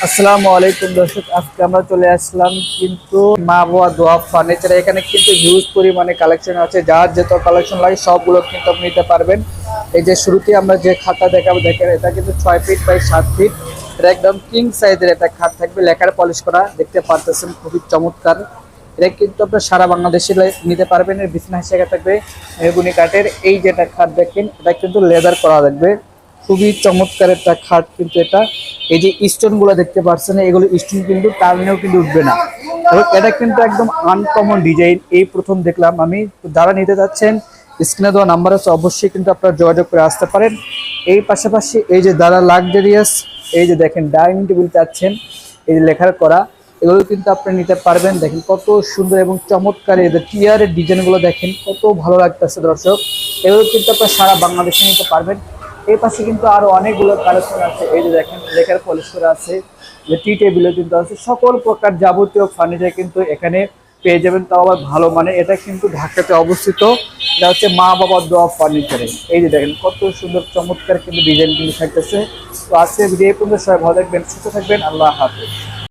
আসসালামু আলাইকুম দর্শক, আজকে আমরা চলে আসলাম কিন্তু মা বাবা দোয়া ফার্নিচার। এখানে কিন্তু হিউজ পরিমাণে কালেকশন আছে, যার যত কালেকশন লাগে সবগুলো কিন্তু আপনি নিতে পারবেন। এই যে শুরুতে আমরা যে খাটটা দেখাবো, দেখেন এটা কিন্তু 6 ফিট বাই 7 ফিট। এটা একদম কিং সাইজের একটা খাট থাকবে, লেখার পলিশ করা, দেখতে পারতেছেন খুবই চমৎকার। এটা কিন্তু আপনার সারা বাংলাদেশে নিতে পারবেন। এর বিছানা হিসেবে থাকবে মেহগুনি কাঠের। এই যেটা খাট দেখেন, এটা কিন্তু লেদার করা থাকবে, খুবই চমৎকার একটা খাট কিন্তু এটা। এই যে স্টোন গুলো দেখতে পাচ্ছেন, এগুলো স্টোন কিন্তু টার্নেও কিন্তু উঠবে না, এবং এটা কিন্তু একদম আনকমন ডিজাইন, এই প্রথম দেখলাম আমি। তো যারা নিতে যাচ্ছেন, স্ক্রিনে দেওয়া নাম্বার আছে, অবশ্যই কিন্তু আপনারা যোগাযোগ করে আসতে পারেন। এই পাশাপাশি এই যে যারা লাক্সারিয়াস, এই যে দেখেন ডাইনিং টেবিল চাচ্ছেন, এই যে লেখার করা, এগুলো কিন্তু আপনি নিতে পারবেন। দেখেন কত সুন্দর এবং চমৎকার, এদের টিয়ারের ডিজাইনগুলো দেখেন কত ভালো লাগতেছে দর্শক। এগুলো কিন্তু আপনারা সারা বাংলাদেশে নিতে পারবেন। এই পাশে কিন্তু আরো অনেকগুলো কালেকশন আছে, এই যে দেখেন লেখার পলিশ করা আছে, যে টি টেবিলও কিন্তু আছে, সকল প্রকার যাবতীয় ফার্নিচার কিন্তু এখানে পেয়ে যাবেন, তাও আবার ভালো মানে। এটা কিন্তু ঢাকাতে অবস্থিত, এটা হচ্ছে মা বাবার দোয়া ফার্নিচারে। এই যে দেখেন কত সুন্দর চমৎকার কিন্তু ডিজাইন কিন্তু থাকতেছে। তো আজকে ভিডিও এই পর্যন্ত, সবাই ভালো থাকবেন, সুস্থ থাকবেন, আল্লাহ হাফেজ।